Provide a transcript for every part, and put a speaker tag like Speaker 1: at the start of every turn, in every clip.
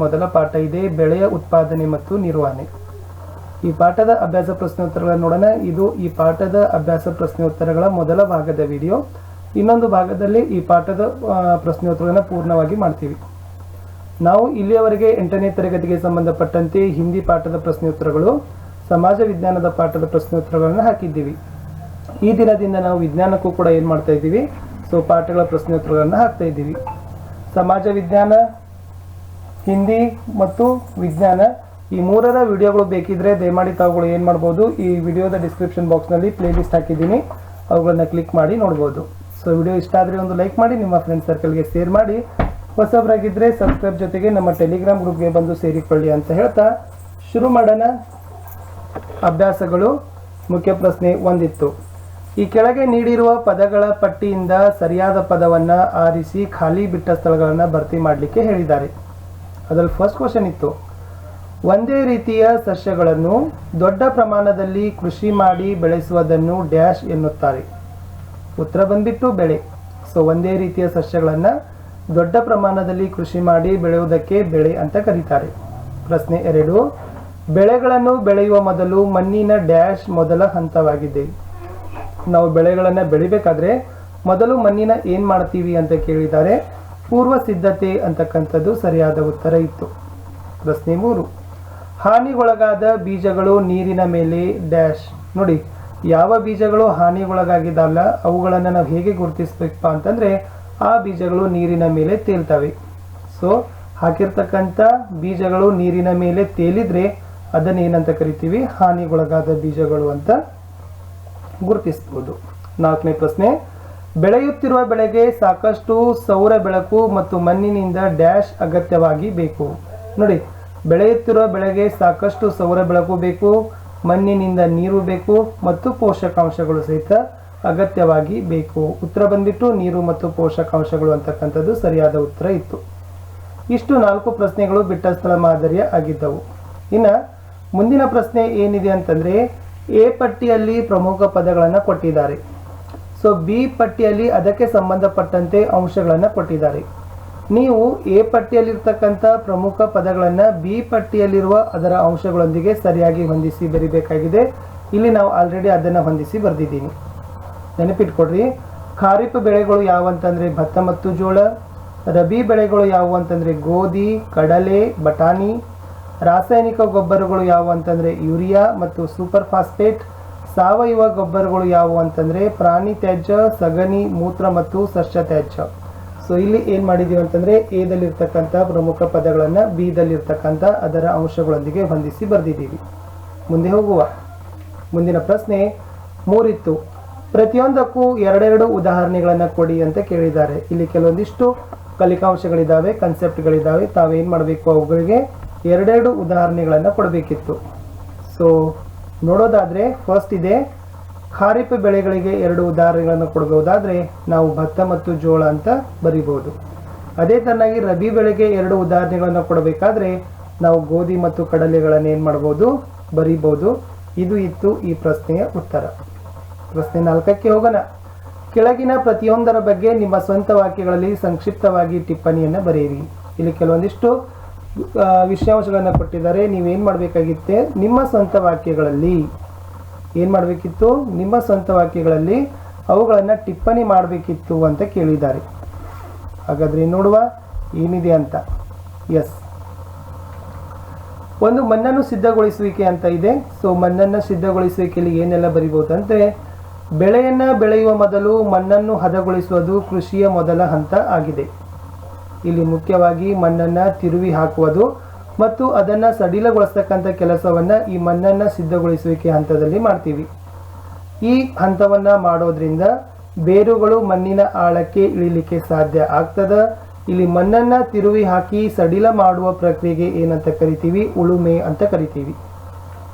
Speaker 1: ಮೊದಲ ಪಾಠ ಇದೆ ಬೆಳೆಯ ಉತ್ಪಾದನೆ ಮತ್ತು ನಿರ್ವಹಣೆ. ಈ ಪಾಠದ ಅಭ್ಯಾಸ ಪ್ರಶ್ನೋತ್ತರಗಳನ್ನು ನೋಡೋಣ. ಇದು ಈ ಪಾಠದ ಅಭ್ಯಾಸ ಪ್ರಶ್ನೋತ್ತರಗಳ ಮೊದಲ ಭಾಗದ ವಿಡಿಯೋ. ಇನ್ನೊಂದು ಭಾಗದಲ್ಲಿ ಈ ಪಾಠದ ಪ್ರಶ್ನೋತ್ತರಗಳನ್ನು ಪೂರ್ಣವಾಗಿ ಮಾಡ್ತೀವಿ. ನಾವು ಇಲ್ಲಿಯವರೆಗೆ 8ನೇ ತರಗತಿಗೆ ಸಂಬಂಧಪಟ್ಟಂತೆ ಹಿಂದಿ ಪಾಠದ ಪ್ರಶ್ನೋತ್ತರಗಳು, ಸಮಾಜ ವಿಜ್ಞಾನದ ಪಾಠದ ಪ್ರಶ್ನೋತ್ತರಗಳನ್ನು ಹಾಕಿದ್ದೀವಿ. ಈ ದಿನದಿಂದ ನಾವು ವಿಜ್ಞಾನಕ್ಕೂ ಕೂಡ ಏನು ಮಾಡ್ತಾ ಇದ್ದೀವಿ, ಪಾಠಗಳ ಪ್ರಶ್ನೋತ್ತರಗಳನ್ನು ಹಾಕ್ತಾ ಇದ್ದೀವಿ. ಸಮಾಜ ವಿಜ್ಞಾನ, ಹಿಂದಿ ಮತ್ತು ವಿಜ್ಞಾನ ಈ ಮೂರರ ವಿಡಿಯೋಗಳು ಬೇಕಿದ್ರೆ ದಯಮಾಡಿ ತಾವುಗಳು ಏನು ಮಾಡ್ಬೋದು, ಈ ವಿಡಿಯೋದ ಡಿಸ್ಕ್ರಿಪ್ಷನ್ ಬಾಕ್ಸ್ನಲ್ಲಿ ಪ್ಲೇ ಲಿಸ್ಟ್ ಹಾಕಿದ್ದೀನಿ, ಅವುಗಳನ್ನ ಕ್ಲಿಕ್ ಮಾಡಿ ನೋಡ್ಬೋದು. ವಿಡಿಯೋ ಇಷ್ಟ ಆದರೆ ಒಂದು ಲೈಕ್ ಮಾಡಿ, ನಿಮ್ಮ ಫ್ರೆಂಡ್ ಸರ್ಕಲ್ಗೆ ಶೇರ್ ಮಾಡಿ. ಹೊಸಬರಾಗಿದ್ದರೆ ಸಬ್ಸ್ಕ್ರೈಬ್ ಜೊತೆಗೆ ನಮ್ಮ ಟೆಲಿಗ್ರಾಮ್ ಗ್ರೂಪ್ಗೆ ಬಂದು ಸೇರಿಕೊಳ್ಳಿ ಅಂತ ಹೇಳ್ತಾ ಶುರು ಮಾಡೋಣ. ಅಭ್ಯಾಸಗಳು. ಮುಖ್ಯ ಪ್ರಶ್ನೆ ಒಂದಿತ್ತು. ಈ ಕೆಳಗೆ ನೀಡಿರುವ ಪದಗಳ ಪಟ್ಟಿಯಿಂದ ಸರಿಯಾದ ಪದವನ್ನು ಆರಿಸಿ ಖಾಲಿ ಬಿಟ್ಟ ಸ್ಥಳಗಳನ್ನು ಭರ್ತಿ ಮಾಡಲಿಕ್ಕೆ ಹೇಳಿದ್ದಾರೆ. ಅದರಲ್ಲಿ ಫಸ್ಟ್ ಕ್ವಶನ್ ಇತ್ತು, ಒಂದೇ ರೀತಿಯ ಸಸ್ಯಗಳನ್ನು ದೊಡ್ಡ ಪ್ರಮಾಣದಲ್ಲಿ ಕೃಷಿ ಮಾಡಿ ಬೆಳೆಸುವುದನ್ನು ಡ್ಯಾಶ್ ಎನ್ನುತ್ತಾರೆ. ಉತ್ತರ ಬಂದ್ಬಿಟ್ಟು ಬೆಳೆ. ಒಂದೇ ರೀತಿಯ ಸಸ್ಯಗಳನ್ನು ದೊಡ್ಡ ಪ್ರಮಾಣದಲ್ಲಿ ಕೃಷಿ ಮಾಡಿ ಬೆಳೆಯುವುದಕ್ಕೆ ಬೆಳೆ ಅಂತ ಕರೀತಾರೆ. ಪ್ರಶ್ನೆ 2, ಬೆಳೆಗಳನ್ನು ಬೆಳೆಯುವ ಮೊದಲು ಮಣ್ಣಿನ ಡ್ಯಾಶ್ ಮೊದಲ ಹಂತವಾಗಿದೆ. ನಾವು ಬೆಳೆಗಳನ್ನು ಬೆಳಿಬೇಕಾದ್ರೆ ಮೊದಲು ಮಣ್ಣಿನ ಏನು ಮಾಡ್ತೀವಿ ಅಂತ ಕೇಳಿದ್ದಾರೆ. ಪೂರ್ವ ಸಿದ್ಧತೆ ಅಂತಕ್ಕಂಥದ್ದು ಸರಿಯಾದ ಉತ್ತರ ಇತ್ತು. ಪ್ರಶ್ನೆ 3, ಹಾನಿಗೊಳಗಾದ ಬೀಜಗಳು ನೀರಿನ ಮೇಲೆ ಡ್ಯಾಶ್. ನೋಡಿ, ಯಾವ ಬೀಜಗಳು ಹಾನಿಗೊಳಗಾಗಿದ್ದಲ್ಲ ಅವುಗಳನ್ನು ನಾವು ಹೇಗೆ ಗುರುತಿಸ್ಬೇಕಪ್ಪ ಅಂತಂದರೆ ಆ ಬೀಜಗಳು ನೀರಿನ ಮೇಲೆ ತೇಲ್ತವೆ. ಹಾಕಿರ್ತಕ್ಕಂಥ ಬೀಜಗಳು ನೀರಿನ ಮೇಲೆ ತೇಲಿದ್ರೆ ಅದನ್ನು ಏನಂತ ಕರಿತೀವಿ, ಹಾನಿಗೊಳಗಾದ ಬೀಜಗಳು ಅಂತ ಗುರುತಿಸ್ಬೋದು. 4ನೇ ಪ್ರಶ್ನೆ, ಬೆಳೆಯುತ್ತಿರುವ ಬೆಳೆಗೆ ಸಾಕಷ್ಟು ಸೌರ ಬೆಳಕು ಮತ್ತು ಮಣ್ಣಿನಿಂದ ಡ್ಯಾಶ್ ಅಗತ್ಯವಾಗಿ ಬೇಕು. ನೋಡಿ, ಬೆಳೆಯುತ್ತಿರುವ ಬೆಳೆಗೆ ಸಾಕಷ್ಟು ಸೌರ ಬೆಳಕು ಬೇಕು, ಮಣ್ಣಿನಿಂದ ನೀರು ಬೇಕು ಮತ್ತು ಪೋಷಕಾಂಶಗಳು ಸಹಿತ ಅಗತ್ಯವಾಗಿ ಬೇಕು. ಉತ್ತರ ಬಂದ್ಬಿಟ್ಟು ನೀರು ಮತ್ತು ಪೋಷಕಾಂಶಗಳು ಅಂತಕ್ಕಂಥದ್ದು ಸರಿಯಾದ ಉತ್ತರ ಇತ್ತು. ಇಷ್ಟು 4 ಪ್ರಶ್ನೆಗಳು ಬಿಟ್ಟ ಸ್ಥಳ ಮಾದರಿಯ ಆಗಿದ್ದವು. ಇನ್ನು ಮುಂದಿನ ಪ್ರಶ್ನೆ ಏನಿದೆ ಅಂತಂದರೆ, ಎ ಪಟ್ಟಿಯಲ್ಲಿ ಪ್ರಮುಖ ಪದಗಳನ್ನು ಕೊಟ್ಟಿದ್ದಾರೆ. ಬಿ ಪಟ್ಟಿಯಲ್ಲಿ ಅದಕ್ಕೆ ಸಂಬಂಧಪಟ್ಟಂತೆ ಅಂಶಗಳನ್ನು ಕೊಟ್ಟಿದ್ದಾರೆ. ನೀವು ಎ ಪಟ್ಟಿಯಲ್ಲಿರ್ತಕ್ಕಂಥ ಪ್ರಮುಖ ಪದಗಳನ್ನು ಬಿ ಪಟ್ಟಿಯಲ್ಲಿರುವ ಅದರ ಅಂಶಗಳೊಂದಿಗೆ ಸರಿಯಾಗಿ ಹೊಂದಿಸಿ ಬರೀಬೇಕಾಗಿದೆ. ಇಲ್ಲಿ ನಾವು ಆಲ್ರೆಡಿ ಅದನ್ನು ಹೊಂದಿಸಿ ಬರೆದಿದ್ದೀನಿ, ನೆನಪಿಟ್ಕೊಡ್ರಿ. ಖಾರಿಫ್ ಬೆಳೆಗಳು ಯಾವಂತಂದರೆ ಭತ್ತ ಮತ್ತು ಜೋಳ. ರಬಿ ಬೆಳೆಗಳು ಯಾವುವು ಅಂತಂದರೆ ಗೋಧಿ, ಕಡಲೆ, ಬಟಾಣಿ. ರಾಸಾಯನಿಕ ಗೊಬ್ಬರಗಳು ಯಾವುವು ಅಂತಂದರೆ ಯೂರಿಯಾ ಮತ್ತು ಸೂಪರ್ ಫಾಸ್ಫೇಟ್. ಸಾವಯವ ಗೊಬ್ಬರಗಳು ಯಾವುವು ಅಂತಂದರೆ ಪ್ರಾಣಿ ತ್ಯಾಜ್ಯ, ಸಗಣಿ, ಮೂತ್ರ ಮತ್ತು ಸಸ್ಯ ತ್ಯಾಜ್ಯ. ಇಲ್ಲಿ ಏನು ಮಾಡಿದ್ದೀವಿ ಅಂತಂದರೆ ಎದಲ್ಲಿರ್ತಕ್ಕಂಥ ಪ್ರಮುಖ ಪದಗಳನ್ನು ಬಿದಲ್ಲಿರ್ತಕ್ಕಂಥ ಅದರ ಅಂಶಗಳೊಂದಿಗೆ ಹೊಂದಿಸಿ ಬರೆದಿದ್ದೀವಿ. ಮುಂದೆ ಹೋಗುವ. ಮುಂದಿನ ಪ್ರಶ್ನೆ 3 ಇತ್ತು. ಪ್ರತಿಯೊಂದಕ್ಕೂ 2 ಉದಾಹರಣೆಗಳನ್ನು ಕೊಡಿ ಅಂತ ಕೇಳಿದ್ದಾರೆ. ಇಲ್ಲಿ ಕೆಲವೊಂದಿಷ್ಟು ಕಲಿಕಾಂಶಗಳಿದ್ದಾವೆ, ಕನ್ಸೆಪ್ಟ್ಗಳಿದ್ದಾವೆ. ತಾವೇನು ಮಾಡಬೇಕು, ಅವುಗಳಿಗೆ 2 ಉದಾಹರಣೆಗಳನ್ನು ಕೊಡಬೇಕಿತ್ತು. ನೋಡೋದಾದರೆ ಫಸ್ಟ್ ಇದೆ, ಖಾರಿಫ್ ಬೆಳೆಗಳಿಗೆ 2 ಉದಾಹರಣೆಗಳನ್ನು ಕೊಡಬಹುದಾದರೆ ನಾವು ಭತ್ತ ಮತ್ತು ಜೋಳ ಅಂತ ಬರಿಬೋದು. ಅದೇ ತರನಾಗಿ ರಬಿ ಬೆಳೆಗೆ 2 ಉದಾಹರಣೆಗಳನ್ನು ಕೊಡಬೇಕಾದ್ರೆ ನಾವು ಗೋಧಿ ಮತ್ತು ಕಡಲೆಗಳನ್ನು ಏನು ಮಾಡ್ಬೋದು, ಬರಿಬೋದು. ಇದು ಇತ್ತು ಈ ಪ್ರಶ್ನೆಯ ಉತ್ತರ. ಪ್ರಶ್ನೆ 4ಕ್ಕೆ ಹೋಗೋಣ. ಕೆಳಗಿನ ಪ್ರತಿಯೊಂದರ ಬಗ್ಗೆ ನಿಮ್ಮ ಸ್ವಂತ ವಾಕ್ಯಗಳಲ್ಲಿ ಸಂಕ್ಷಿಪ್ತವಾಗಿ ಟಿಪ್ಪಣಿಯನ್ನು ಬರೆಯಿರಿ. ಇಲ್ಲಿ ಕೆಲವೊಂದಿಷ್ಟು ವಿಷಯಾಂಶಗಳನ್ನು ಕೊಟ್ಟಿದ್ದಾರೆ. ನೀವೇನು ಮಾಡಬೇಕಾಗಿತ್ತೆ, ನಿಮ್ಮ ಸ್ವಂತ ವಾಕ್ಯಗಳಲ್ಲಿ ಏನು ಮಾಡಬೇಕಿತ್ತು, ನಿಮ್ಮ ಸ್ವಂತ ವಾಕ್ಯಗಳಲ್ಲಿ ಅವುಗಳನ್ನು ಟಿಪ್ಪಣಿ ಮಾಡಬೇಕಿತ್ತು ಅಂತ ಕೇಳಿದ್ದಾರೆ. ಹಾಗಾದರೆ ನೋಡುವ ಏನಿದೆ ಅಂತ. ಎಸ್, ಒಂದು ಮಣ್ಣನ್ನು ಸಿದ್ಧಗೊಳಿಸುವಿಕೆ ಅಂತ ಇದೆ. ಮಣ್ಣನ್ನು ಸಿದ್ಧಗೊಳಿಸುವಿಕೆಯಲ್ಲಿ ಏನೆಲ್ಲ ಬರಿಬೋದು ಅಂದರೆ, ಬೆಳೆಯನ್ನು ಬೆಳೆಯುವ ಮೊದಲು ಮಣ್ಣನ್ನು ಹದಗೊಳಿಸುವುದು ಕೃಷಿಯ ಮೊದಲ ಹಂತ ಆಗಿದೆ. ಇಲ್ಲಿ ಮುಖ್ಯವಾಗಿ ಮಣ್ಣನ್ನು ತಿರುವಿ ಹಾಕುವುದು ಮತ್ತು ಅದನ್ನು ಸಡಿಲಗೊಳಿಸ್ತಕ್ಕಂಥ ಕೆಲಸವನ್ನು ಈ ಮಣ್ಣನ್ನು ಸಿದ್ಧಗೊಳಿಸುವಿಕೆ ಹಂತದಲ್ಲಿ ಮಾಡ್ತೀವಿ. ಈ ಹಂತವನ್ನು ಮಾಡೋದ್ರಿಂದ ಬೇರುಗಳು ಮಣ್ಣಿನ ಆಳಕ್ಕೆ ಇಳಿಲಿಕ್ಕೆ ಸಾಧ್ಯ ಆಗ್ತದೆ. ಇಲ್ಲಿ ಮಣ್ಣನ್ನು ತಿರುವಿ ಹಾಕಿ ಸಡಿಲ ಮಾಡುವ ಪ್ರಕ್ರಿಯೆಗೆ ಏನಂತ ಕರಿತೀವಿ, ಉಳುಮೆ ಅಂತ ಕರಿತೀವಿ.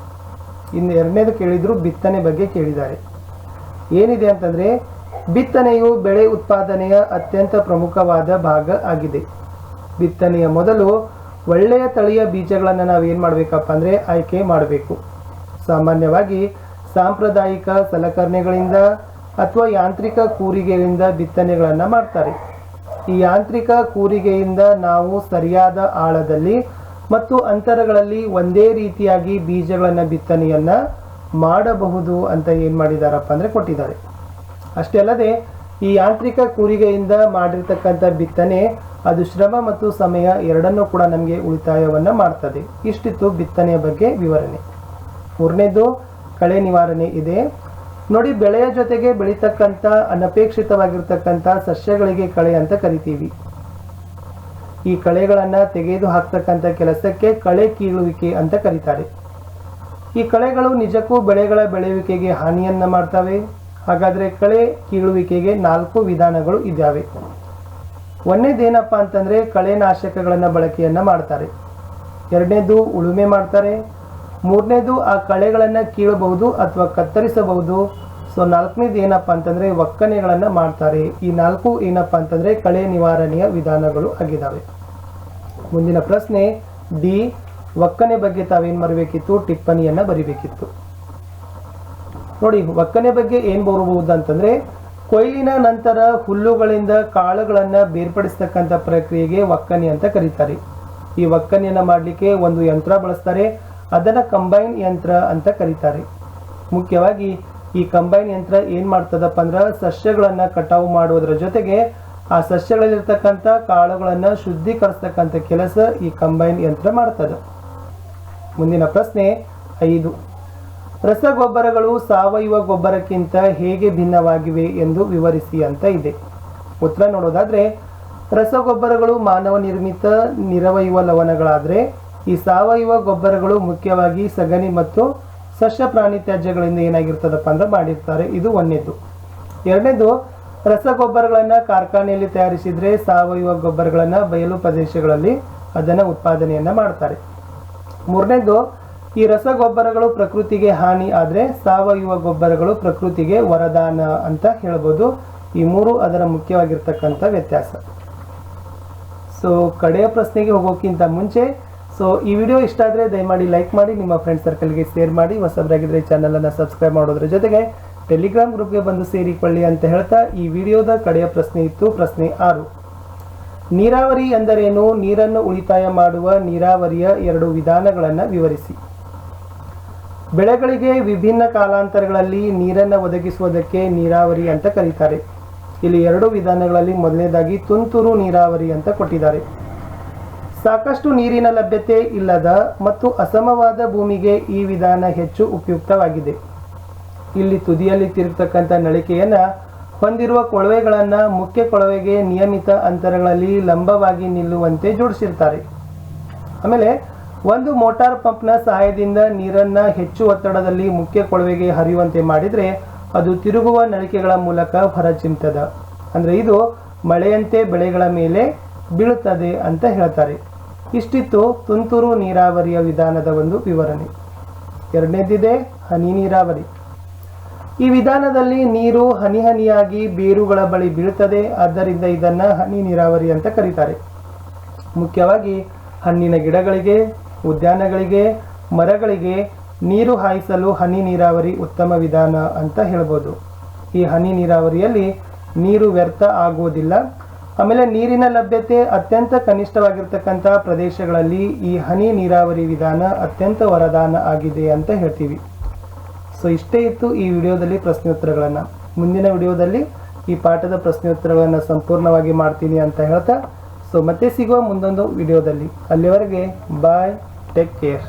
Speaker 1: ಇನ್ನು 2ನೇದು ಕೇಳಿದ್ರು, ಬಿತ್ತನೆ ಬಗ್ಗೆ ಕೇಳಿದ್ದಾರೆ. ಏನಿದೆ ಅಂತಂದರೆ, ಬಿತ್ತನೆಯು ಬೆಳೆ ಉತ್ಪಾದನೆಯ ಅತ್ಯಂತ ಪ್ರಮುಖವಾದ ಭಾಗ ಆಗಿದೆ. ಬಿತ್ತನೆಯ ಮೊದಲು ಒಳ್ಳೆಯ ತಳಿಯ ಬೀಜಗಳನ್ನು ನಾವೇನು ಮಾಡಬೇಕಪ್ಪ ಅಂದರೆ ಆಯ್ಕೆ ಮಾಡಬೇಕು. ಸಾಮಾನ್ಯವಾಗಿ ಸಾಂಪ್ರದಾಯಿಕ ಸಲಕರಣೆಗಳಿಂದ ಅಥವಾ ಯಾಂತ್ರಿಕ ಕೂರಿಗೆಯಿಂದ ಬಿತ್ತನೆಗಳನ್ನು ಮಾಡ್ತಾರೆ. ಈ ಯಾಂತ್ರಿಕ ಕೂರಿಗೆಯಿಂದ ನಾವು ಸರಿಯಾದ ಆಳದಲ್ಲಿ ಮತ್ತು ಅಂತರಗಳಲ್ಲಿ ಒಂದೇ ರೀತಿಯಾಗಿ ಬೀಜಗಳನ್ನು ಬಿತ್ತನೆಯನ್ನ ಮಾಡಬಹುದು ಅಂತ ಏನು ಮಾಡಿದಾರಪ್ಪ ಅಂದರೆ ಕೊಟ್ಟಿದ್ದಾರೆ. ಅಷ್ಟೇ ಅಲ್ಲದೆ ಈ ಯಾಂತ್ರಿಕ ಕೂರಿಗೆಯಿಂದ ಮಾಡಿರ್ತಕ್ಕಂಥ ಬಿತ್ತನೆ ಅದು ಶ್ರಮ ಮತ್ತು ಸಮಯ ಎರಡನ್ನೂ ಕೂಡ ನಮಗೆ ಉಳಿತಾಯವನ್ನು ಮಾಡ್ತದೆ. ಇಷ್ಟಿತ್ತು ಬಿತ್ತನೆಯ ಬಗ್ಗೆ ವಿವರಣೆ. ಮೂರನೇದು ಕಳೆ ನಿವಾರಣೆ ಇದೆ ನೋಡಿ. ಬೆಳೆಯ ಜೊತೆಗೆ ಬೆಳೀತಕ್ಕಂಥ ಅನಪೇಕ್ಷಿತವಾಗಿರ್ತಕ್ಕಂಥ ಸಸ್ಯಗಳಿಗೆ ಕಳೆ ಅಂತ ಕರಿತೀವಿ. ಈ ಕಳೆಗಳನ್ನು ತೆಗೆದು ಹಾಕ್ತಕ್ಕಂಥ ಕೆಲಸಕ್ಕೆ ಕಳೆ ಕೀಳುವಿಕೆ ಅಂತ ಕರೀತಾರೆ. ಈ ಕಳೆಗಳು ನಿಜಕ್ಕೂ ಬೆಳೆಗಳ ಬೆಳೆಯುವಿಕೆಗೆ ಹಾನಿಯನ್ನ ಮಾಡ್ತವೆ. ಹಾಗಾದ್ರೆ ಕಳೆ ಕೀಳುವಿಕೆಗೆ 4 ವಿಧಾನಗಳು ಇದ್ದಾವೆ. ಒಂದನೇದೇನಪ್ಪ ಅಂತಂದ್ರೆ ಕಳೆನಾಶಕಗಳನ್ನ ಬಳಕೆಯನ್ನ ಮಾಡ್ತಾರೆ. ಎರಡನೇದು ಉಳುಮೆ ಮಾಡ್ತಾರೆ. ಮೂರನೇದು ಆ ಕಳೆಗಳನ್ನ ಕೀಳಬಹುದು ಅಥವಾ ಕತ್ತರಿಸಬಹುದು. ಸೊ 4ನೇದು ಏನಪ್ಪ ಅಂತಂದ್ರೆ ಒಕ್ಕಣೆಗಳನ್ನ ಮಾಡ್ತಾರೆ. ಈ 4 ಏನಪ್ಪ ಅಂತಂದ್ರೆ ಕಳೆ ನಿವಾರಣೆಯ ವಿಧಾನಗಳು ಆಗಿದ್ದಾವೆ. ಮುಂದಿನ ಪ್ರಶ್ನೆ ಡಿ, ಒಕ್ಕಣೆ ಬಗ್ಗೆ ತಾವೇನ್ ಬರಬೇಕಿತ್ತು? ಟಿಪ್ಪಣಿಯನ್ನ ಬರಿಬೇಕಿತ್ತು. ನೋಡಿ, ಒಕ್ಕಣೆ ಬಗ್ಗೆ ಏನ್ ಬರಬಹುದು ಅಂತಂದ್ರೆ ಕೊಯ್ಲಿನ ನಂತರ ಹುಲ್ಲುಗಳಿಂದ ಕಾಳುಗಳನ್ನ ಬೇರ್ಪಡಿಸ್ತಕ್ಕಂಥ ಪ್ರಕ್ರಿಯೆಗೆ ಒಕ್ಕಣೆ ಅಂತ ಕರೀತಾರೆ. ಈ ಒಕ್ಕಣೆಯನ್ನ ಮಾಡಲಿಕ್ಕೆ ಒಂದು ಯಂತ್ರ ಬಳಸ್ತಾರೆ. ಅದನ್ನ ಕಂಬೈನ್ ಯಂತ್ರ ಅಂತ ಕರೀತಾರೆ. ಮುಖ್ಯವಾಗಿ ಈ ಕಂಬೈನ್ ಯಂತ್ರ ಏನ್ ಮಾಡ್ತದಪ್ಪ ಅಂದ್ರ ಸಸ್ಯಗಳನ್ನ ಕಟಾವು ಮಾಡುವುದರ ಜೊತೆಗೆ ಆ ಸಸ್ಯಗಳಲ್ಲಿರ್ತಕ್ಕಂಥ ಕಾಳುಗಳನ್ನ ಶುದ್ಧೀಕರಿಸ್ತಕ್ಕಂಥ ಕೆಲಸ ಈ ಕಂಬೈನ್ ಯಂತ್ರ ಮಾಡ್ತದ. ಮುಂದಿನ ಪ್ರಶ್ನೆ 5, ರಸಗೊಬ್ಬರಗಳು ಸಾವಯವ ಗೊಬ್ಬರಕ್ಕಿಂತ ಹೇಗೆ ಭಿನ್ನವಾಗಿವೆ ಎಂದು ವಿವರಿಸಿ ಅಂತ ಇದೆ. ಉತ್ತರ ನೋಡೋದಾದ್ರೆ ರಸಗೊಬ್ಬರಗಳು ಮಾನವ ನಿರ್ಮಿತ ನಿರವಯವ ಲವಣಗಳಾದ್ರೆ ಈ ಸಾವಯವ ಗೊಬ್ಬರಗಳು ಮುಖ್ಯವಾಗಿ ಸಗಣಿ ಮತ್ತು ಸಸ್ಯ ಪ್ರಾಣಿ ತ್ಯಾಜ್ಯಗಳಿಂದ ಏನಾಗಿರ್ತದಪ್ಪ ಅಂದ್ರೆ ಮಾಡಿರ್ತಾರೆ. ಇದು ಒಂದನೇದು. ಎರಡನೇದು, ರಸಗೊಬ್ಬರಗಳನ್ನ ಕಾರ್ಖಾನೆಯಲ್ಲಿ ತಯಾರಿಸಿದ್ರೆ ಸಾವಯವ ಗೊಬ್ಬರಗಳನ್ನ ಬಯಲು ಪ್ರದೇಶಗಳಲ್ಲಿ ಅದನ್ನ ಉತ್ಪಾದನೆಯನ್ನ ಮಾಡ್ತಾರೆ. ಮೂರನೇದು, ಈ ರಸಗೊಬ್ಬರಗಳು ಪ್ರಕೃತಿಗೆ ಹಾನಿ ಆದ್ರೆ ಸಾವಯವ ಗೊಬ್ಬರಗಳು ಪ್ರಕೃತಿಗೆ ವರದಾನ ಅಂತ ಹೇಳ್ಬೋದು. ಈ 3 ಅದರ ಮುಖ್ಯವಾಗಿರ್ತಕ್ಕಂಥ ವ್ಯತ್ಯಾಸ. ಸೊ ಕಡೆಯ ಪ್ರಶ್ನೆಗೆ ಹೋಗೋಕ್ಕಿಂತ ಮುಂಚೆ ಈ ವಿಡಿಯೋ ಇಷ್ಟ ಆದರೆ ದಯಮಾಡಿ ಲೈಕ್ ಮಾಡಿ, ನಿಮ್ಮ ಫ್ರೆಂಡ್ ಸರ್ಕಲ್ಗೆ ಶೇರ್ ಮಾಡಿ. ಹೊಸಬರಾಗಿದ್ರೆ ಚಾನಲನ್ನು ಸಬ್ಸ್ಕ್ರೈಬ್ ಮಾಡೋದ್ರ ಜೊತೆಗೆ ಟೆಲಿಗ್ರಾಮ್ ಗ್ರೂಪ್ಗೆ ಬಂದು ಸೇರಿಕೊಳ್ಳಿ ಅಂತ ಹೇಳ್ತಾ ಈ ವಿಡಿಯೋದ ಕಡೆಯ ಪ್ರಶ್ನೆ ಇತ್ತು. ಪ್ರಶ್ನೆ 6, ನೀರಾವರಿ ಎಂದರೇನು? ನೀರನ್ನು ಉಳಿತಾಯ ಮಾಡುವ ನೀರಾವರಿಯ 2 ವಿಧಾನಗಳನ್ನು ವಿವರಿಸಿ. ಬೆಳೆಗಳಿಗೆ ವಿಭಿನ್ನ ಕಾಲಾಂತರಗಳಲ್ಲಿ ನೀರನ್ನು ಒದಗಿಸುವುದಕ್ಕೆ ನೀರಾವರಿ ಅಂತ ಕರೀತಾರೆ. ಇಲ್ಲಿ 2 ವಿಧಾನಗಳಲ್ಲಿ ಮೊದಲನೇದಾಗಿ ತುಂತುರು ನೀರಾವರಿ ಅಂತ ಕೊಟ್ಟಿದ್ದಾರೆ. ಸಾಕಷ್ಟು ನೀರಿನ ಲಭ್ಯತೆ ಇಲ್ಲದ ಮತ್ತು ಅಸಮವಾದ ಭೂಮಿಗೆ ಈ ವಿಧಾನ ಹೆಚ್ಚು ಉಪಯುಕ್ತವಾಗಿದೆ. ಇಲ್ಲಿ ತುದಿಯಲ್ಲಿ ತಿರುಗತಕ್ಕಂಥ ನಳಿಕೆಯನ್ನ ಹೊಂದಿರುವ ಕೊಳವೆಗಳನ್ನ ಮುಖ್ಯ ಕೊಳವೆಗೆ ನಿಯಮಿತ ಅಂತರಗಳಲ್ಲಿ ಲಂಬವಾಗಿ ನಿಲ್ಲುವಂತೆ ಜೋಡಿಸಿರ್ತಾರೆ. ಆಮೇಲೆ ಒಂದು ಮೋಟಾರ್ ಪಂಪ್ನ ಸಹಾಯದಿಂದ ನೀರನ್ನ ಹೆಚ್ಚು ಒತ್ತಡದಲ್ಲಿ ಮುಖ್ಯ ಕೊಳವೆಗೆ ಹರಿಯುವಂತೆ ಮಾಡಿದ್ರೆ ಅದು ತಿರುಗುವ ನಳಿಕೆಗಳ ಮೂಲಕ ಹೊರಚಿಮ್ತದ. ಅಂದ್ರೆ ಇದು ಮಳೆಯಂತೆ ಬೆಳೆಗಳ ಮೇಲೆ ಬೀಳುತ್ತದೆ ಅಂತ ಹೇಳ್ತಾರೆ. ಇಷ್ಟಿತ್ತು ತುಂತುರು ನೀರಾವರಿಯ ವಿಧಾನದ ಒಂದು ವಿವರಣೆ. ಎರಡನೇದಿದೆ ಹನಿ ನೀರಾವರಿ. ಈ ವಿಧಾನದಲ್ಲಿ ನೀರು ಹನಿ ಹನಿಯಾಗಿ ಬೇರುಗಳ ಬಳಿ ಬೀಳುತ್ತದೆ. ಆದ್ದರಿಂದ ಇದನ್ನ ಹನಿ ನೀರಾವರಿ ಅಂತ ಕರೀತಾರೆ. ಮುಖ್ಯವಾಗಿ ಹಣ್ಣಿನ ಗಿಡಗಳಿಗೆ, ಉದ್ಯಾನಗಳಿಗೆ, ಮರಗಳಿಗೆ ನೀರು ಹಾಯಿಸಲು ಹನಿ ನೀರಾವರಿ ಉತ್ತಮ ವಿಧಾನ ಅಂತ ಹೇಳ್ಬೋದು. ಈ ಹನಿ ನೀರಾವರಿಯಲ್ಲಿ ನೀರು ವ್ಯರ್ಥ ಆಗುವುದಿಲ್ಲ. ಆಮೇಲೆ ನೀರಿನ ಲಭ್ಯತೆ ಅತ್ಯಂತ ಕನಿಷ್ಠವಾಗಿರ್ತಕ್ಕಂಥ ಪ್ರದೇಶಗಳಲ್ಲಿ ಈ ಹನಿ ನೀರಾವರಿ ವಿಧಾನ ಅತ್ಯಂತ ವರದಾನ ಆಗಿದೆ ಅಂತ ಹೇಳ್ತೀವಿ. ಸೊ ಇಷ್ಟೇ ಇತ್ತು ಈ ವಿಡಿಯೋದಲ್ಲಿ ಪ್ರಶ್ನೋತ್ತರಗಳನ್ನು. ಮುಂದಿನ ವಿಡಿಯೋದಲ್ಲಿ ಈ ಪಾಠದ ಪ್ರಶ್ನೋತ್ತರಗಳನ್ನು ಸಂಪೂರ್ಣವಾಗಿ ಮಾಡ್ತೀನಿ ಅಂತ ಹೇಳ್ತಾ ಮತ್ತೆ ಸಿಗುವ ಮುಂದೊಂದು ವಿಡಿಯೋದಲ್ಲಿ. ಅಲ್ಲಿವರೆಗೆ ಬಾಯ್, ಟೇಕ್ ಕೇರ್.